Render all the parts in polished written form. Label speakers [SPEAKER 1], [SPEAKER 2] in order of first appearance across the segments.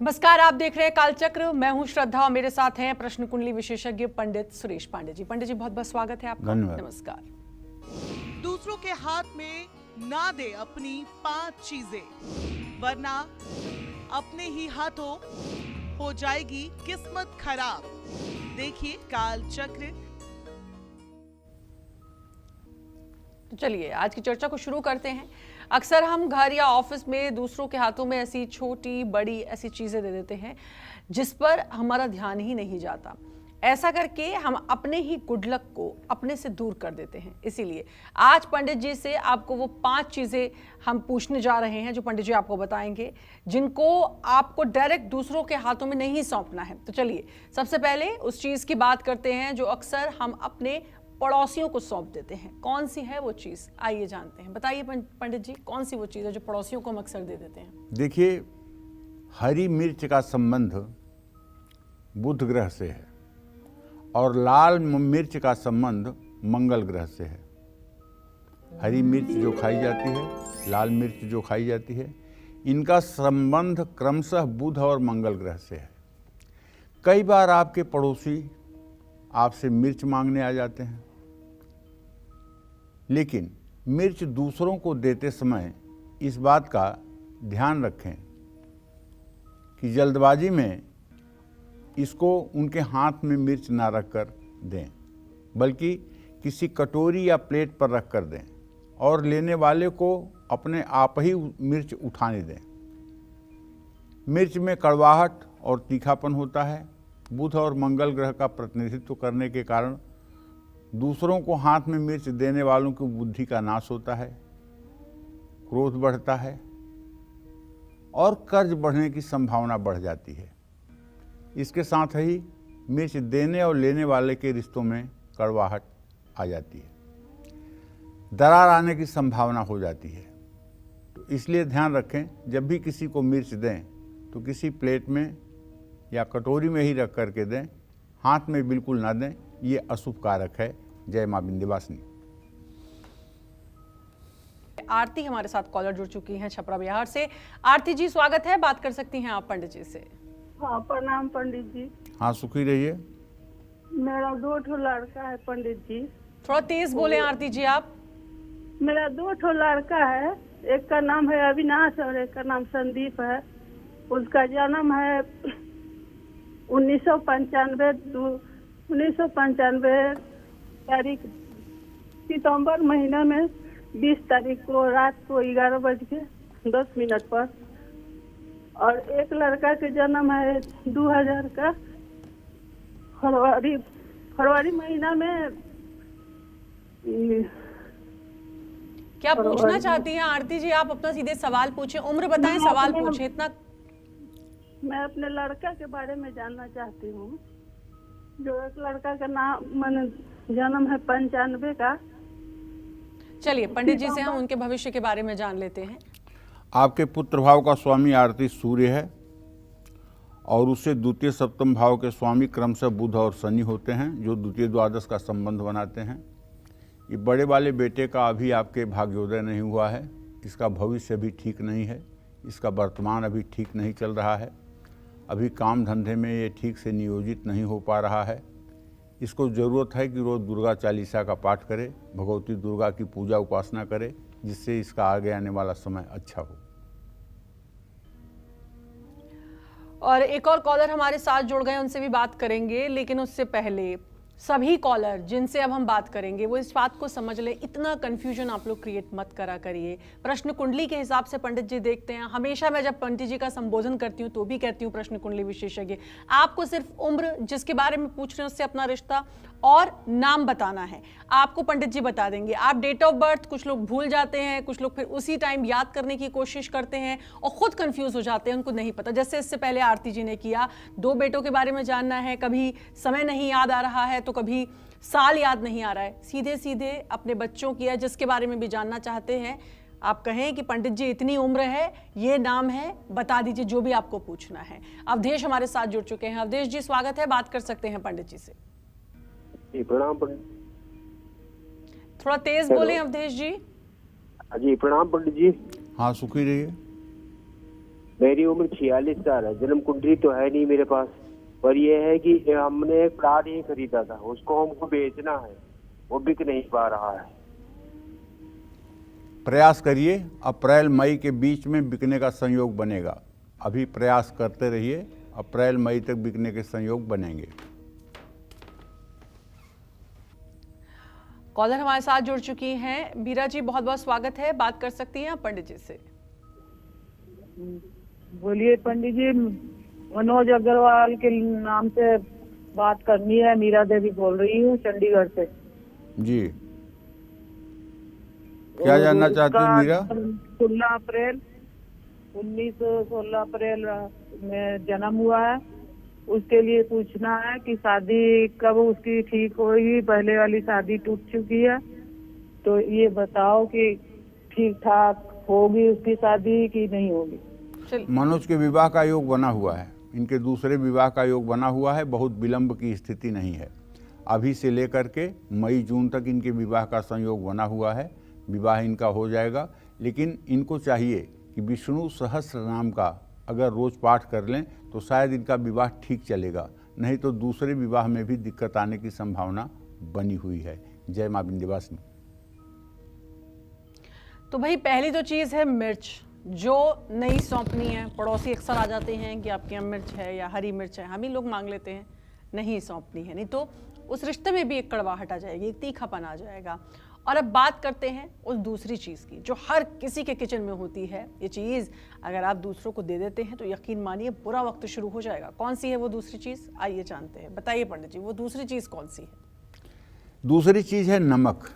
[SPEAKER 1] नमस्कार, आप देख रहे हैं कालचक्र। मैं हूं श्रद्धा और मेरे साथ हैं प्रश्न कुंडली विशेषज्ञ पंडित सुरेश पांडे जी। पंडित जी, बहुत बहुत स्वागत है आपका। नमस्कार।
[SPEAKER 2] दूसरों के हाथ में ना दे अपनी 5 चीजें, वरना अपने ही हाथों हो जाएगी किस्मत खराब। देखिए कालचक्र।
[SPEAKER 1] तो चलिए आज की चर्चा को शुरू करते हैं। अक्सर हम घर या ऑफिस में दूसरों के हाथों में ऐसी छोटी बड़ी ऐसी चीजें दे देते हैं जिस पर हमारा ध्यान ही नहीं जाता। ऐसा करके हम अपने ही गुड लक को अपने से दूर कर देते हैं। इसीलिए आज पंडित जी से आपको वो 5 चीजें हम पूछने जा रहे हैं जो पंडित जी आपको बताएंगे, जिनको आपको डायरेक्ट दूसरों के हाथों में नहीं सौंपना है। तो चलिए सबसे पहले उस चीज की बात करते हैं जो अक्सर हम अपने पड़ोसियों को सौंप देते हैं। कौन सी है वो चीज, आइए जानते हैं। बताइए पंडित जी, कौन सी वो चीज है जो पड़ोसियों को हम अक्सर दे देते हैं?
[SPEAKER 3] देखिए, हरी मिर्च का संबंध बुध ग्रह से है और लाल मिर्च का संबंध मंगल ग्रह से है। हरी मिर्च जो खाई जाती है, लाल मिर्च जो खाई जाती है, इनका संबंध क्रमशः बुध और मंगल ग्रह से है। कई बार आपके पड़ोसी आपसे मिर्च मांगने आ जाते हैं, लेकिन मिर्च दूसरों को देते समय इस बात का ध्यान रखें कि जल्दबाजी में इसको उनके हाथ में मिर्च ना रखकर दें, बल्कि किसी कटोरी या प्लेट पर रखकर दें और लेने वाले को अपने आप ही मिर्च उठाने दें। मिर्च में कड़वाहट और तीखापन होता है। बुध और मंगल ग्रह का प्रतिनिधित्व करने के कारण दूसरों को हाथ में मिर्च देने वालों की बुद्धि का नाश होता है, क्रोध बढ़ता है और कर्ज बढ़ने की संभावना बढ़ जाती है। इसके साथ ही मिर्च देने और लेने वाले के रिश्तों में कड़वाहट आ जाती है, दरार आने की संभावना हो जाती है। तो इसलिए ध्यान रखें, जब भी किसी को मिर्च दें तो किसी प्लेट में या कटोरी में ही रख करके दें, हाथ में बिल्कुल ना दें। ये अशुभ कारक है। जय मां विंध्यवासिनी।
[SPEAKER 1] आरती हमारे साथ कॉलर जुड़ चुकी हैं छपरा बिहार से। आरती जी, स्वागत है, बात कर सकती हैं आप पंडित जी से।
[SPEAKER 4] हाँ, प्रणाम पंडित जी।
[SPEAKER 3] हाँ, सुखी रहिए।
[SPEAKER 4] मेरा 2 ठो लड़का है पंडित जी।
[SPEAKER 1] थोड़ा तेज बोले आरती जी आप।
[SPEAKER 4] मेरा 2 ठो लड़का है, एक का नाम है अविनाश और एक का नाम संदीप है। उसका जन्म है 1995 तारीख सितंबर महीना में 20 तारीख को रात को 11:10 पर। और एक लड़का के जन्म है 2000 का फरवरी महीना में।
[SPEAKER 1] क्या पूछना चाहती हैं आरती जी? आप अपना सीधे सवाल पूछे, उम्र बताएं, सवाल पूछे। इतना
[SPEAKER 4] मैं अपने लड़का के बारे में जानना चाहती हूँ। जो एक लड़का का नाम मैंने जन्म है 95 का।
[SPEAKER 1] चलिए पंडित जी से हम उनके भविष्य के बारे में जान लेते हैं।
[SPEAKER 3] आपके पुत्र भाव का स्वामी आरती सूर्य है और उससे द्वितीय सप्तम भाव के स्वामी क्रमशः बुध और शनि होते हैं, जो द्वितीय द्वादश का संबंध बनाते हैं। ये बड़े वाले बेटे का अभी आपके भाग्योदय नहीं हुआ है। इसका भविष्य भी ठीक नहीं है। इसका वर्तमान अभी ठीक नहीं चल रहा है। अभी काम धंधे में ये ठीक से नियोजित नहीं हो पा रहा है। इसको ज़रूरत है कि रोज़ दुर्गा चालीसा का पाठ करे, भगवती दुर्गा की पूजा उपासना करे, जिससे इसका आगे आने वाला समय अच्छा हो।
[SPEAKER 1] और एक और कॉलर हमारे साथ जुड़ गए, उनसे भी बात करेंगे, लेकिन उससे पहले सभी कॉलर जिनसे अब हम बात करेंगे वो इस बात को समझ ले, इतना कंफ्यूजन आप लोग क्रिएट मत करा करिए। प्रश्न कुंडली के हिसाब से पंडित जी देखते हैं। हमेशा मैं जब पंडित जी का संबोधन करती हूँ तो भी कहती हूँ प्रश्न कुंडली विशेषज्ञ, आपको सिर्फ उम्र जिसके बारे में पूछ रहे हैं उससे अपना रिश्ता और नाम बताना है। आपको पंडित जी बता देंगे। आप डेट ऑफ बर्थ कुछ लोग भूल जाते हैं, कुछ लोग फिर उसी टाइम याद करने की कोशिश करते हैं और खुद कंफ्यूज हो जाते हैं, उनको नहीं पता। जैसे इससे पहले आरती जी ने किया, 2 बेटों के बारे में जानना है, कभी समय नहीं याद आ रहा है तो कभी साल याद नहीं आ रहा है। सीधे सीधे अपने बच्चों की या जिसके बारे में भी जानना चाहते हैं, आप कहें कि पंडित जी इतनी उम्र है, ये नाम है, बता दीजिए जो भी आपको पूछना है। अवधेश हमारे साथ जुड़ चुके हैं। अवधेश जी, स्वागत है, बात कर सकते हैं पंडित जी से।
[SPEAKER 5] प्रणाम।
[SPEAKER 1] थोड़ा तेज बोलें अवधेश जी।
[SPEAKER 5] जी प्रणाम पंडित जी।
[SPEAKER 3] हाँ, सुखी रहिए।
[SPEAKER 5] मेरी उम्र 46 साल है। जन्म कुंडली तो है नहीं मेरे पास, पर यह है कि हमने एक प्लाट ही खरीदा था, उसको हमको बेचना है, वो बिक नहीं पा रहा है।
[SPEAKER 3] प्रयास करिए, अप्रैल मई के बीच में बिकने का संयोग बनेगा। अभी प्रयास करते रहिए, अप्रैल मई तक बिकने के संयोग बनेंगे।
[SPEAKER 1] कॉलर हमारे साथ जुड़ चुकी हैं। मीरा जी, बहुत बहुत स्वागत है। बात कर सकती हैं आप पंडित जी से।
[SPEAKER 6] बोलिए पंडित जी, मनोज अग्रवाल के नाम से बात करनी है। मीरा देवी बोल रही हूँ चंडीगढ़ से।
[SPEAKER 3] जी, क्या जानना चाहती हो मीरा?
[SPEAKER 6] 16 अप्रैल में जन्म हुआ है। उसके लिए पूछना है कि शादी कब उसकी ठीक होगी। पहले वाली शादी टूट चुकी है, तो ये बताओ कि ठीक ठाक होगी उसकी शादी कि नहीं होगी।
[SPEAKER 3] मनोज के विवाह का योग बना हुआ है, इनके दूसरे विवाह का योग बना हुआ है। बहुत विलंब की स्थिति नहीं है। अभी से लेकर के मई जून तक इनके विवाह का संयोग बना हुआ है। विवाह इनका हो जाएगा, लेकिन इनको चाहिए कि विष्णु सहस्त्र नाम का अगर रोज पाठ कर लें तो शायद इनका विवाह ठीक चलेगा, नहीं तो दूसरे विवाह में भी दिक्कत आने की संभावना बनी हुई है। जय मां विंध्यवासिनी।
[SPEAKER 1] तो भाई पहली तो चीज़ है मिर्च, जो नहीं सौंपनी है। पड़ोसी अक्सर आ जाते हैं कि आपके यहाँ मिर्च है या हरी मिर्च है, हम ही लोग मांग लेते हैं, नहीं सौंपनी है, नहीं तो उस रिश्ते में भी एक कड़वाहट आ जाएगी, एक तीखापन आ जाएगा। और अब बात करते हैं उस दूसरी चीज़ की जो हर किसी के किचन में होती है। ये चीज़ अगर आप दूसरों को दे देते हैं तो यकीन मानिए बुरा वक्त शुरू हो जाएगा। कौन सी है वो दूसरी चीज़, आइए जानते हैं। बताइए पंडित जी, वो दूसरी चीज़ कौन सी है?
[SPEAKER 3] दूसरी चीज है नमक।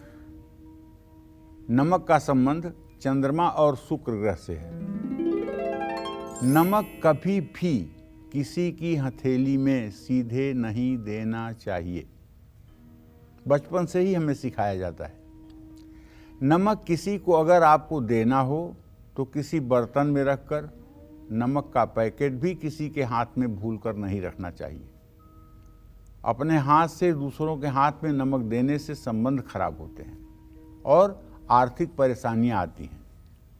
[SPEAKER 3] नमक का संबंध चंद्रमा और शुक्र ग्रह से है। नमक कभी भी किसी की हथेली में सीधे नहीं देना चाहिए। बचपन से ही हमें सिखाया जाता है। नमक किसी को अगर आपको देना हो तो किसी बर्तन में रखकर, नमक का पैकेट भी किसी के हाथ में भूलकर नहीं रखना चाहिए। अपने हाथ से दूसरों के हाथ में नमक देने से संबंध खराब होते हैं और आर्थिक परेशानियां आती हैं।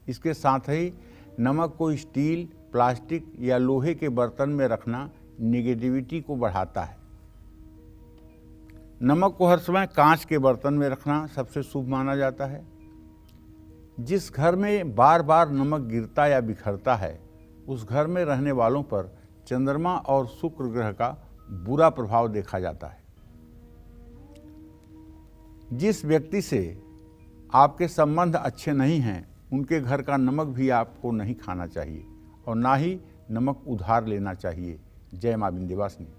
[SPEAKER 3] इसके साथ ही नमक को स्टील, प्लास्टिक या लोहे के बर्तन में रखना निगेटिविटी को बढ़ाता है। नमक को हर समय कांच के बर्तन में रखना सबसे शुभ माना जाता है। जिस घर में बार बार नमक गिरता या बिखरता है, उस घर में रहने वालों पर चंद्रमा और शुक्र ग्रह का बुरा प्रभाव देखा जाता है। जिस व्यक्ति से आपके संबंध अच्छे नहीं हैं, उनके घर का नमक भी आपको नहीं खाना चाहिए और ना ही नमक उधार लेना चाहिए। जय मां विंध्यवासिनी।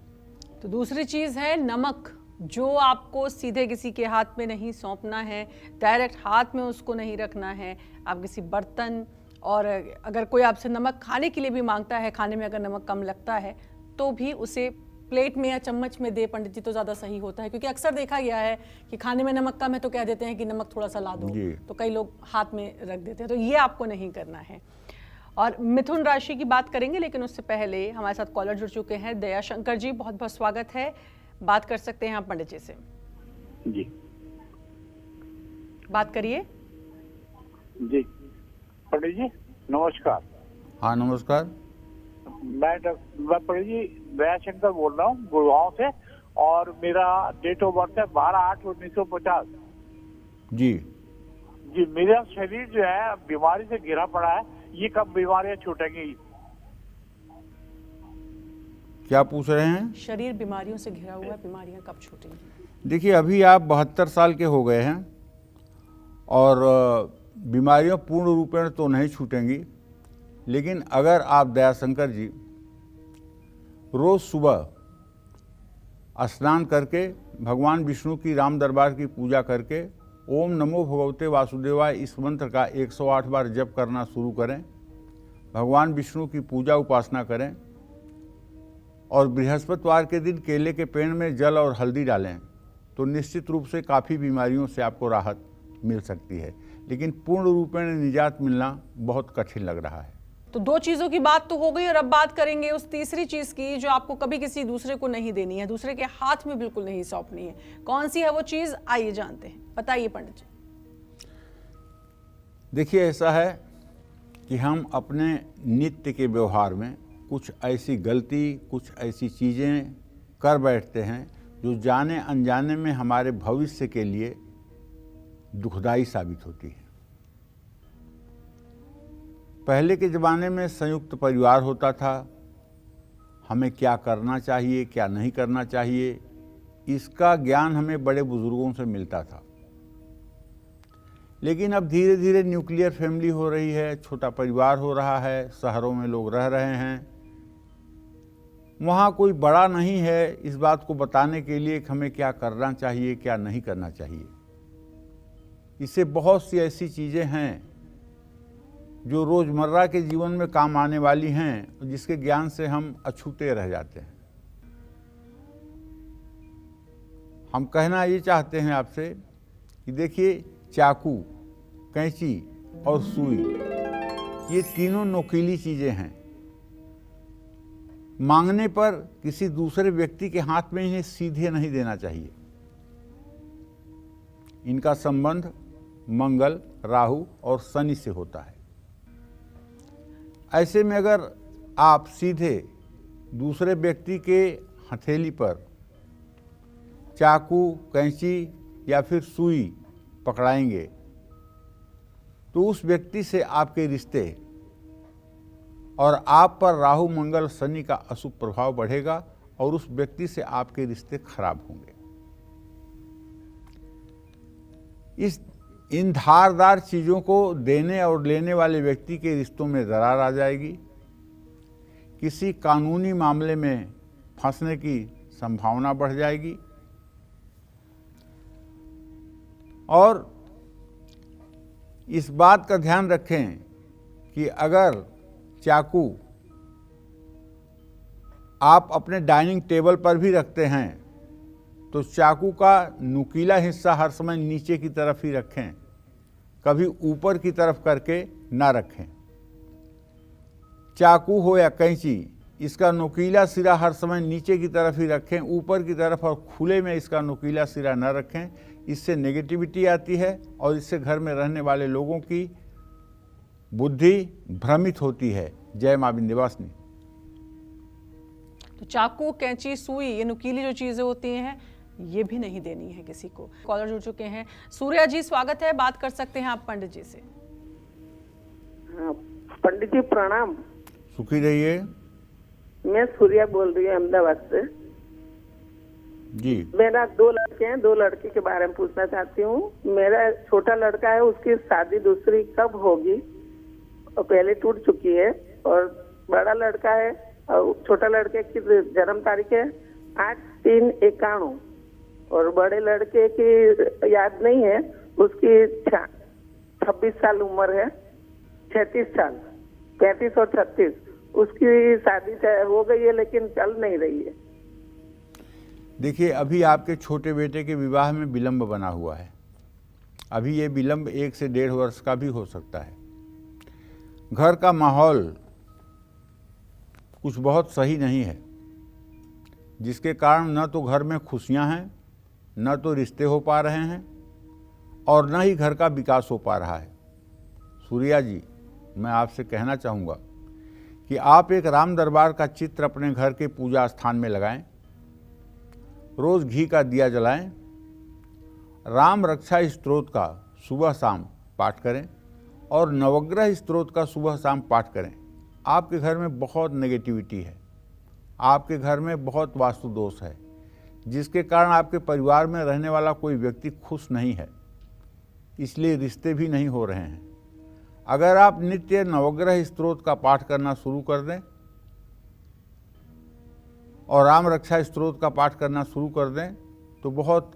[SPEAKER 1] तो दूसरी चीज़ है नमक, जो आपको सीधे किसी के हाथ में नहीं सौंपना है, डायरेक्ट हाथ में उसको नहीं रखना है। आप किसी बर्तन, और अगर कोई आपसे नमक खाने के लिए भी मांगता है, खाने में अगर नमक कम लगता है तो भी उसे प्लेट में या चम्मच में दे पंडित जी तो ज़्यादा सही होता है। क्योंकि अक्सर देखा गया है कि खाने में नमक कम है तो कह देते हैं कि नमक थोड़ा सा ला दो, तो कई लोग हाथ में रख देते हैं। तो ये आपको नहीं करना है। और मिथुन राशि की बात करेंगे, लेकिन उससे पहले हमारे साथ कॉलर जुड़ चुके हैं। दया शंकर जी, बहुत बहुत स्वागत है। बात कर सकते हैं आप पंडित जी से।
[SPEAKER 5] जी
[SPEAKER 1] बात करिए।
[SPEAKER 7] जी पंडित जी नमस्कार।
[SPEAKER 3] हाँ नमस्कार।
[SPEAKER 7] मैं पंडित जी दया शंकर बोल रहा हूँ गुड़गांव से, और मेरा डेट ऑफ बर्थ है 12/8/1950।
[SPEAKER 3] जी
[SPEAKER 7] जी, मेरा शरीर जो है बीमारी से घिरा पड़ा है, ये कब बीमारियां छूटेंगी?
[SPEAKER 3] क्या पूछ रहे हैं?
[SPEAKER 1] शरीर बीमारियों से घिरा हुआ है, बीमारियां कब छूटेंगी?
[SPEAKER 3] देखिए, अभी आप 72 साल के हो गए हैं और बीमारियां पूर्ण रूपेण तो नहीं छूटेंगी, लेकिन अगर आप दयाशंकर जी रोज सुबह स्नान करके भगवान विष्णु की राम दरबार की पूजा करके ओम नमो भगवते वासुदेवाय इस मंत्र का 108 बार जप करना शुरू करें, भगवान विष्णु की पूजा उपासना करें और बृहस्पतिवार के दिन केले के पेड़ में जल और हल्दी डालें तो निश्चित रूप से काफ़ी बीमारियों से आपको राहत मिल सकती है, लेकिन पूर्ण रूपेण निजात मिलना बहुत कठिन लग रहा है।
[SPEAKER 1] तो दो चीज़ों की बात तो हो गई, और अब बात करेंगे उस तीसरी चीज़ की जो आपको कभी किसी दूसरे को नहीं देनी है, दूसरे के हाथ में बिल्कुल नहीं सौंपनी है। कौन सी है वो चीज़, आइए जानते हैं। बताइए पंडित जी।
[SPEAKER 3] देखिए, ऐसा है कि हम अपने नित्य के व्यवहार में कुछ ऐसी गलती, कुछ ऐसी चीज़ें कर बैठते हैं जो जाने अनजाने में हमारे भविष्य के लिए दुखदाई साबित होती है। पहले के ज़माने में संयुक्त परिवार होता था, हमें क्या करना चाहिए, क्या नहीं करना चाहिए, इसका ज्ञान हमें बड़े बुजुर्गों से मिलता था। लेकिन अब धीरे धीरे न्यूक्लियर फैमिली हो रही है, छोटा परिवार हो रहा है, शहरों में लोग रह रहे हैं, वहाँ कोई बड़ा नहीं है इस बात को बताने के लिए कि हमें क्या करना चाहिए, क्या नहीं करना चाहिए। इससे बहुत सी ऐसी चीज़ें हैं जो रोज़मर्रा के जीवन में काम आने वाली हैं, जिसके ज्ञान से हम अछूते रह जाते हैं। हम कहना ये चाहते हैं आपसे कि देखिए, चाकू, कैंची और सुई, ये तीनों नोकीली चीज़ें हैं। मांगने पर किसी दूसरे व्यक्ति के हाथ में इन्हें सीधे नहीं देना चाहिए। इनका संबंध मंगल, राहु और शनि से होता है। ऐसे में अगर आप सीधे दूसरे व्यक्ति के हथेली पर चाकू, कैंची या फिर सुई पकड़ाएंगे तो उस व्यक्ति से आपके रिश्ते और आप पर राहु, मंगल, शनि का अशुभ प्रभाव बढ़ेगा और उस व्यक्ति से आपके रिश्ते खराब होंगे। इन धारदार चीज़ों को देने और लेने वाले व्यक्ति के रिश्तों में दरार आ जाएगी। किसी कानूनी मामले में फंसने की संभावना बढ़ जाएगी और इस बात का ध्यान रखें कि अगर चाकू आप अपने डाइनिंग टेबल पर भी रखते हैं तो चाकू का नुकीला हिस्सा हर समय नीचे की तरफ ही रखें, कभी ऊपर की तरफ करके ना रखें। चाकू हो या कैंची, इसका नुकीला सिरा हर समय नीचे की तरफ ही रखें, ऊपर की तरफ और खुले में इसका नुकीला सिरा न रखें। इससे नेगेटिविटी आती है और इससे घर में रहने वाले लोगों की बुद्धि भ्रमित होती है। जय मां विंध्यवासिनी।
[SPEAKER 1] तो चाकू, कैंची, सुई, ये नुकीली जो चीजें होती हैं, ये भी नहीं देनी है किसी को। कॉलर जुड़ चुके हैं। सूर्या जी, स्वागत है, बात कर सकते हैं आप पंडित जी से।
[SPEAKER 4] हाँ, पंडित जी प्रणाम।
[SPEAKER 3] सुखी रहिए।
[SPEAKER 4] मैं सूर्या बोल रही हूँ अहमदाबाद से
[SPEAKER 3] जी।
[SPEAKER 4] मेरा 2 लड़के हैं, 2 लड़के के बारे में पूछना चाहती हूँ। मेरा छोटा लड़का है, उसकी शादी दूसरी कब होगी? और पहले टूट चुकी है। और बड़ा लड़का है और छोटा लड़के की जन्म तारीख है 8/3/91 और बड़े लड़के की याद नहीं है, उसकी 26 साल उम्र है, 36 साल, 35 और 36। उसकी शादी हो गई है लेकिन चल नहीं रही है।
[SPEAKER 3] देखिए, अभी आपके छोटे बेटे के विवाह में विलंब बना हुआ है। अभी ये विलंब 1 से 1.5 वर्ष का भी हो सकता है। घर का माहौल कुछ बहुत सही नहीं है, जिसके कारण न तो घर में खुशियां हैं, न तो रिश्ते हो पा रहे हैं और न ही घर का विकास हो पा रहा है। सूर्या जी, मैं आपसे कहना चाहूँगा कि आप एक राम दरबार का चित्र अपने घर के पूजा स्थान में लगाएं, रोज़ घी का दिया जलाएं, राम रक्षा स्तोत्र का सुबह शाम पाठ करें और नवग्रह स्तोत्र का सुबह शाम पाठ करें। आपके घर में बहुत नेगेटिविटी है, आपके घर में बहुत वास्तु दोष है, जिसके कारण आपके परिवार में रहने वाला कोई व्यक्ति खुश नहीं है, इसलिए रिश्ते भी नहीं हो रहे हैं। अगर आप नित्य नवग्रह स्तोत्र का पाठ करना शुरू कर दें और राम रक्षा स्तोत्र का पाठ करना शुरू कर दें तो बहुत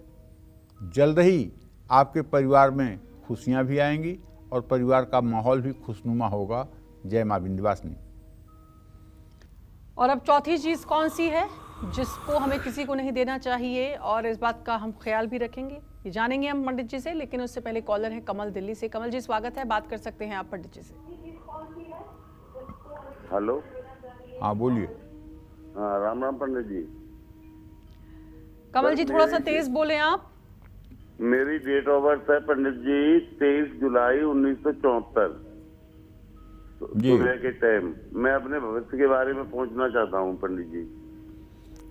[SPEAKER 3] जल्द ही आपके परिवार में खुशियां भी आएंगी और परिवार का माहौल भी खुशनुमा होगा। जय मां विंध्यवासिनी।
[SPEAKER 1] और अब चौथी चीज कौन सी है जिसको हमें किसी को नहीं देना चाहिए और इस बात का हम ख्याल भी रखेंगे, ये जानेंगे हम पंडित जी से। लेकिन उससे पहले कॉलर है कमल दिल्ली से। कमल जी, स्वागत है, बात कर सकते हैं आप पंडित जी से।
[SPEAKER 8] हेलो।
[SPEAKER 3] हाँ, बोलिए।
[SPEAKER 8] हाँ, राम राम पंडित जी।
[SPEAKER 1] कमल जी, थोड़ा सा तेज बोले आप।
[SPEAKER 8] मेरी डेट ऑफ बर्थ है पंडित जी 23 जुलाई 1974,
[SPEAKER 3] जी।
[SPEAKER 8] सुबह के टाइम मैं अपने भविष्य के बारे में पूछना चाहता हूँ पंडित जी।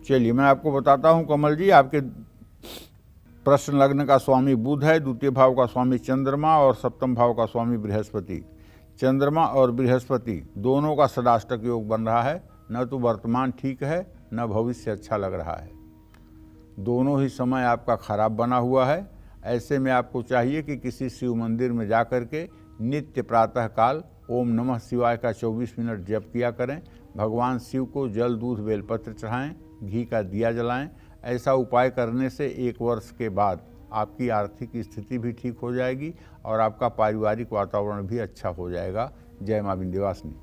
[SPEAKER 3] चलिए मैं आपको बताता हूँ कमल जी। आपके प्रश्न लग्न का स्वामी बुध है, द्वितीय भाव का स्वामी चंद्रमा और सप्तम भाव का स्वामी बृहस्पति। चंद्रमा और बृहस्पति दोनों का षडाष्टक योग बन रहा है। न तो वर्तमान ठीक है न भविष्य अच्छा लग रहा है, दोनों ही समय आपका खराब बना हुआ है। ऐसे में आपको चाहिए कि किसी शिव मंदिर में जा कर के नित्य प्रातः काल ओम नमः शिवाय का 24 मिनट जप किया करें। भगवान शिव को जल दूध बेलपत्र चढ़ाएं, घी का दिया जलाएं। ऐसा उपाय करने से 1 वर्ष के बाद आपकी आर्थिक स्थिति भी ठीक हो जाएगी और आपका पारिवारिक वातावरण भी अच्छा हो जाएगा। जय मां विंध्यवासिनी।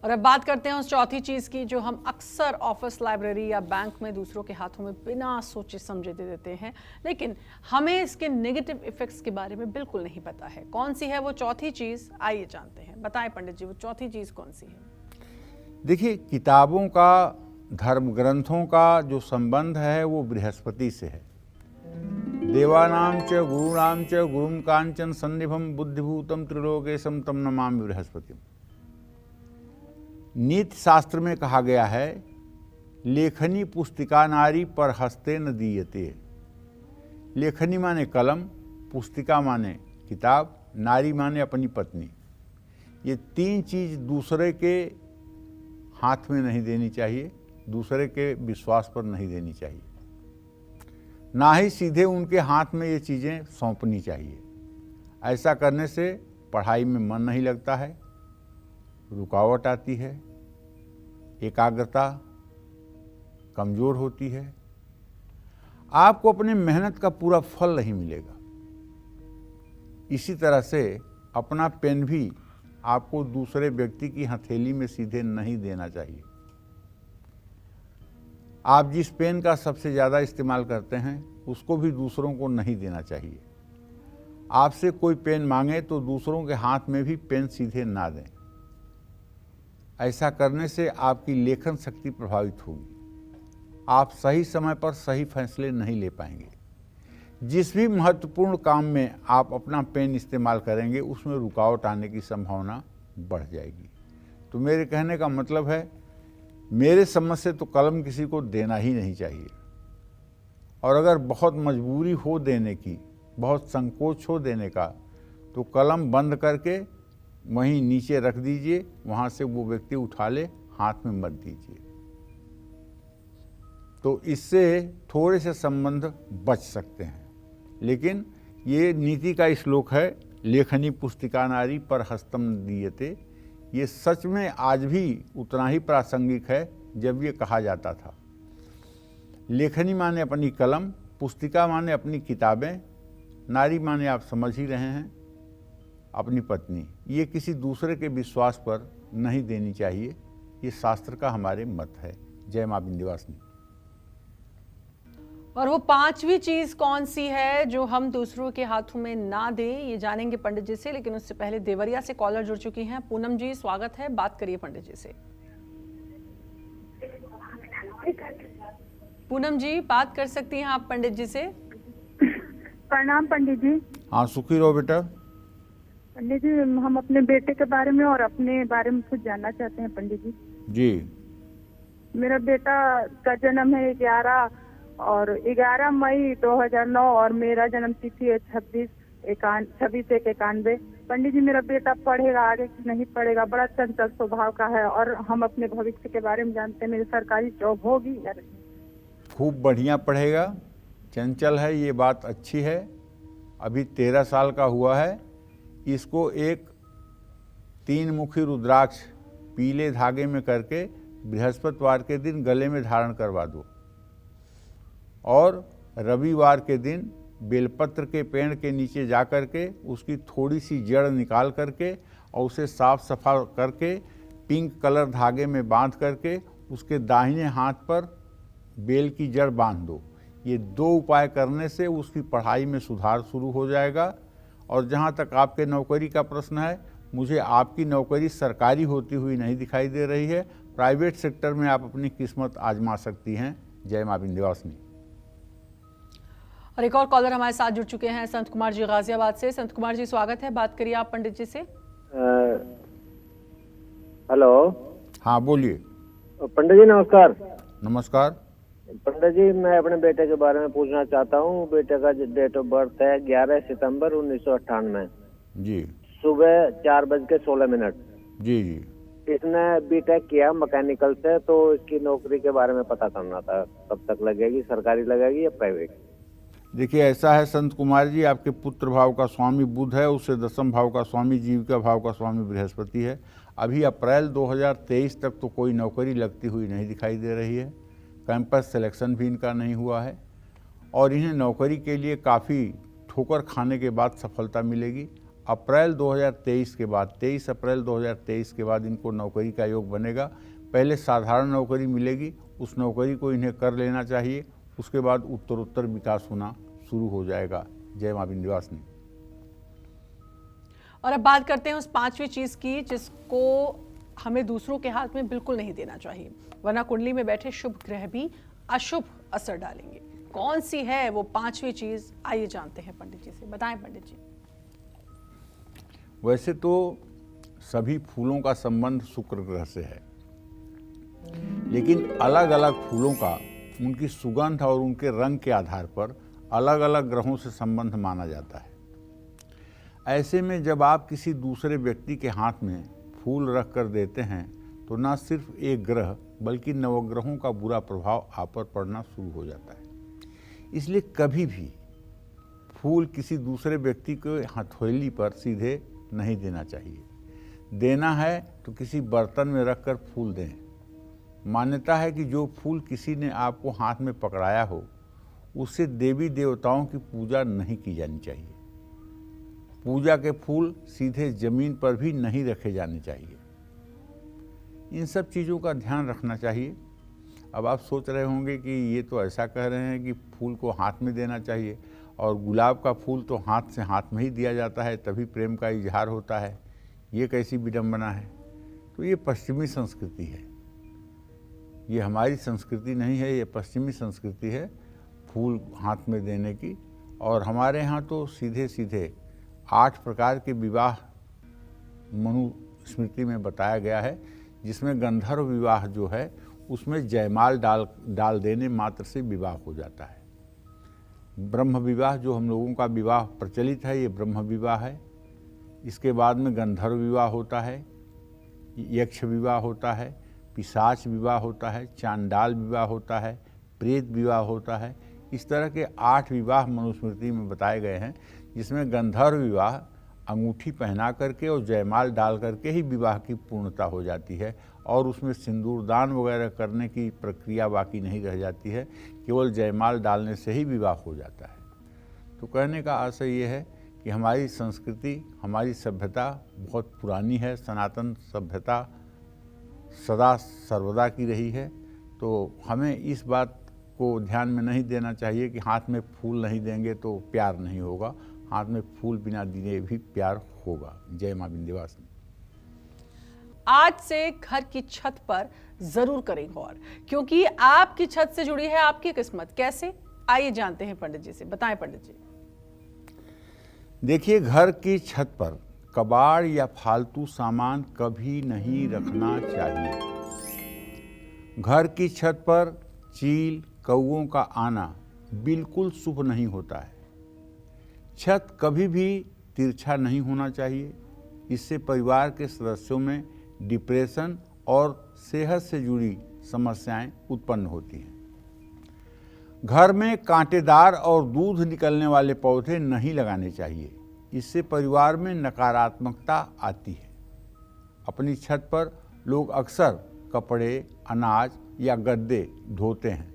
[SPEAKER 1] और अब बात करते हैं उस चौथी चीज की जो हम अक्सर ऑफिस, लाइब्रेरी या बैंक में दूसरों के हाथों में बिना सोचे समझे दे देते हैं, लेकिन हमें इसके नेगेटिव इफेक्ट्स के बारे में बिल्कुल नहीं पता है। कौन सी है वो चौथी चीज, आइए जानते हैं। बताएं पंडित जी, वो चौथी चीज कौन सी है?
[SPEAKER 3] देखिए, किताबों का, धर्म ग्रंथों का जो संबंध है वो बृहस्पति से है। देवानाम च गुरुणाम च गुरुम कांचन सन्निभम बुद्धिभूतम त्रिलोकेशम तम नमामि बृहस्पतिम। नीति शास्त्र में कहा गया है, लेखनी पुस्तिका नारी पर हस्ते न दीयते। लेखनी माने कलम, पुस्तिका माने किताब, नारी माने अपनी पत्नी। ये 3 चीज दूसरे के हाथ में नहीं देनी चाहिए, दूसरे के विश्वास पर नहीं देनी चाहिए, ना ही सीधे उनके हाथ में ये चीज़ें सौंपनी चाहिए। ऐसा करने से पढ़ाई में मन नहीं लगता है, रुकावट आती है, एकाग्रता कमज़ोर होती है, आपको अपनी मेहनत का पूरा फल नहीं मिलेगा। इसी तरह से अपना पेन भी आपको दूसरे व्यक्ति की हथेली में सीधे नहीं देना चाहिए। आप जिस पेन का सबसे ज़्यादा इस्तेमाल करते हैं उसको भी दूसरों को नहीं देना चाहिए। आपसे कोई पेन मांगे तो दूसरों के हाथ में भी पेन सीधे ना दें। ऐसा करने से आपकी लेखन शक्ति प्रभावित होगी, आप सही समय पर सही फैसले नहीं ले पाएंगे। जिस भी महत्वपूर्ण काम में आप अपना पेन इस्तेमाल करेंगे उसमें रुकावट आने की संभावना बढ़ जाएगी। तो मेरे कहने का मतलब है, मेरे समझ से तो कलम किसी को देना ही नहीं चाहिए, और अगर बहुत मजबूरी हो देने की, बहुत संकोच हो देने का, तो कलम बंद करके वहीं नीचे रख दीजिए, वहाँ से वो व्यक्ति उठा ले, हाथ में मत दीजिए। तो इससे थोड़े से संबंध बच सकते हैं। लेकिन ये नीति का श्लोक है, लेखनी पुस्तिका नारी पर हस्तम न दीयते। ये सच में आज भी उतना ही प्रासंगिक है जब ये कहा जाता था। लेखनी माने अपनी कलम, पुस्तिका माने अपनी किताबें, नारी माने आप समझ ही रहे हैं अपनी पत्नी। ये किसी दूसरे के विश्वास पर नहीं देनी चाहिए, ये शास्त्र का हमारे मत है। जय मां विंध्यवासिनी।
[SPEAKER 1] और वो 5वीं चीज कौन सी है जो हम दूसरों के हाथों में ना दें, ये जानेंगे पंडित जी से। लेकिन उससे पहले देवरिया से कॉलर जुड़ चुकी हैं। पूनम जी, स्वागत है, बात करिए पंडित जी से। पूनम जी, बात कर सकती हैं आप पंडित जी से।
[SPEAKER 6] प्रणाम पंडित जी।
[SPEAKER 3] हाँ, सुखी रहो बेटा।
[SPEAKER 6] पंडित जी, हम अपने बेटे के बारे में और अपने बारे में कुछ जानना चाहते हैं पंडित जी।
[SPEAKER 3] जी।
[SPEAKER 6] मेरा बेटा का जन्म है 11 मई 2009 और मेरा जन्म तिथि है 26/1/91। पंडित जी, मेरा बेटा पढ़ेगा आगे कि नहीं पढ़ेगा? बड़ा चंचल स्वभाव का है और हम अपने भविष्य के बारे में जानते हैं, मेरी सरकारी जॉब होगी या नहीं?
[SPEAKER 3] खूब बढ़िया पढ़ेगा। चंचल है ये बात अच्छी है, अभी 13 साल का हुआ है। इसको एक 3 मुखी रुद्राक्ष पीले धागे में करके बृहस्पतिवार के दिन गले में धारण करवा दो, और रविवार के दिन बेलपत्र के पेड़ के नीचे जा कर के उसकी थोड़ी सी जड़ निकाल करके और उसे साफ सफा करके पिंक कलर धागे में बांध करके उसके दाहिने हाथ पर बेल की जड़ बांध दो। ये 2 उपाय करने से उसकी पढ़ाई में सुधार शुरू हो जाएगा। और जहाँ तक आपके नौकरी का प्रश्न है, मुझे आपकी नौकरी सरकारी होती हुई नहीं दिखाई दे रही है। प्राइवेट सेक्टर में आप अपनी किस्मत आजमा सकती हैं। जय मां विंध्यवासिनी।
[SPEAKER 1] और एक और कॉलर हमारे साथ जुड़ चुके हैं, संत कुमार जी गाजियाबाद से। संत कुमार जी, स्वागत है, बात करिए आप पंडित जी से।
[SPEAKER 5] हेलो
[SPEAKER 3] हाँ बोलिए।
[SPEAKER 5] पंडित जी नमस्कार।
[SPEAKER 3] नमस्कार।
[SPEAKER 5] पंडित जी मैं अपने बेटे के बारे में पूछना चाहता हूँ। बेटे का डेट ऑफ बर्थ है 11 सितंबर 1998,
[SPEAKER 3] जी
[SPEAKER 5] सुबह 4:16।
[SPEAKER 3] जी जी।
[SPEAKER 5] इसने बीटेक किया मैकेनिकल से, तो इसकी नौकरी के बारे में पता करना था, कब तक लगेगी, सरकारी लगेगी या प्राइवेट?
[SPEAKER 3] देखिए ऐसा है संत कुमार जी, आपके पुत्र भाव का स्वामी बुध है, उससे दशम भाव का स्वामी जीविका भाव का स्वामी बृहस्पति है। अभी अप्रैल 2023 तक तो कोई नौकरी लगती हुई नहीं दिखाई दे रही है। कैंपस सिलेक्शन भी इनका नहीं हुआ है और इन्हें नौकरी के लिए काफ़ी ठोकर खाने के बाद सफलता मिलेगी। अप्रैल 2023 के बाद 23 अप्रैल 2023 के बाद इनको नौकरी का योग बनेगा। पहले साधारण नौकरी मिलेगी, उस नौकरी को इन्हें कर लेना चाहिए, उसके बाद उत्तरोत्तर विकास होना शुरू हो जाएगा। जय मां विंध्यवासिनी।
[SPEAKER 1] और अब बात करते हैं उस पांचवी चीज की जिसको हमें दूसरों के हाथ में बिल्कुल नहीं देना चाहिए, वरना कुंडली में बैठे शुभ ग्रह भी अशुभ असर डालेंगे। कौन सी है वो पांचवी चीज, आइए जानते हैं पंडित जी से। बताएं पंडित जी।
[SPEAKER 3] वैसे तो सभी फूलों का संबंध शुक्र ग्रह से है, लेकिन अलग अलग फूलों का उनकी सुगंध और उनके रंग के आधार पर अलग अलग ग्रहों से संबंध माना जाता है। ऐसे में जब आप किसी दूसरे व्यक्ति के हाथ में फूल रख कर देते हैं तो न सिर्फ एक ग्रह बल्कि नवग्रहों का बुरा प्रभाव आप पर पड़ना शुरू हो जाता है। इसलिए कभी भी फूल किसी दूसरे व्यक्ति के हथेली पर सीधे नहीं देना चाहिए। देना है तो किसी बर्तन में रखकर फूल दें। मान्यता है कि जो फूल किसी ने आपको हाथ में पकड़ाया हो उससे देवी देवताओं की पूजा नहीं की जानी चाहिए। पूजा के फूल सीधे जमीन पर भी नहीं रखे जाने चाहिए। इन सब चीज़ों का ध्यान रखना चाहिए। अब आप सोच रहे होंगे कि ये तो ऐसा कह रहे हैं कि फूल को हाथ में देना चाहिए और गुलाब का फूल तो हाथ से हाथ में ही दिया जाता है, तभी प्रेम का इजहार होता है। ये कैसी विडंबना है। तो ये पश्चिमी संस्कृति है, ये हमारी संस्कृति नहीं है, ये पश्चिमी संस्कृति है फूल हाथ में देने की। और हमारे यहाँ तो सीधे सीधे 8 प्रकार के विवाह मनुस्मृति में बताया गया है, जिसमें गंधर्व विवाह जो है उसमें जयमाल डाल देने मात्र से विवाह हो जाता है। ब्रह्म विवाह जो हम लोगों का विवाह प्रचलित है, ये ब्रह्म विवाह है। इसके बाद में गंधर्व विवाह होता है, यक्ष विवाह होता है, पिशाच विवाह होता है, चांडाल विवाह होता है, प्रेत विवाह होता है। इस तरह के 8 विवाह मनुस्मृति में बताए गए हैं, जिसमें गंधर्व विवाह अंगूठी पहना करके और जयमाल डाल करके ही विवाह की पूर्णता हो जाती है और उसमें सिंदूर दान वगैरह करने की प्रक्रिया बाकी नहीं रह जाती है, केवल जयमाल डालने से ही विवाह हो जाता है। तो कहने का आशय ये है कि हमारी संस्कृति, हमारी सभ्यता बहुत पुरानी है, सनातन सभ्यता सदा सर्वदा की रही है। तो हमें इस बात को ध्यान में नहीं देना चाहिए कि हाथ में फूल नहीं देंगे तो प्यार नहीं होगा। हाथ में फूल बिना दिए भी प्यार होगा। जय मां विंध्यवासिनी।
[SPEAKER 1] आज से घर की छत पर जरूर करें गौर, क्योंकि आपकी छत से जुड़ी है आपकी किस्मत। कैसे, आइए जानते हैं पंडित जी से। बताएं पंडित जी।
[SPEAKER 3] देखिए, घर की छत पर कबाड़ या फालतू सामान कभी नहीं रखना चाहिए। घर की छत पर चील कौओं का आना बिल्कुल शुभ नहीं होता है। छत कभी भी तिरछा नहीं होना चाहिए, इससे परिवार के सदस्यों में डिप्रेशन और सेहत से जुड़ी समस्याएं उत्पन्न होती हैं। घर में कांटेदार और दूध निकलने वाले पौधे नहीं लगाने चाहिए, इससे परिवार में नकारात्मकता आती है। अपनी छत पर लोग अक्सर कपड़े, अनाज या गद्दे धोते हैं,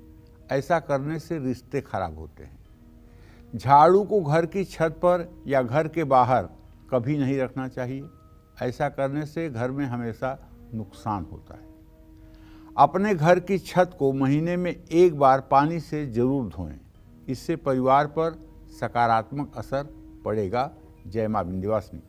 [SPEAKER 3] ऐसा करने से रिश्ते खराब होते हैं। झाड़ू को घर की छत पर या घर के बाहर कभी नहीं रखना चाहिए, ऐसा करने से घर में हमेशा नुकसान होता है। अपने घर की छत को महीने में 1 बार पानी से जरूर धोएं, इससे परिवार पर सकारात्मक असर पड़ेगा। जय मां विंध्यवासिनी।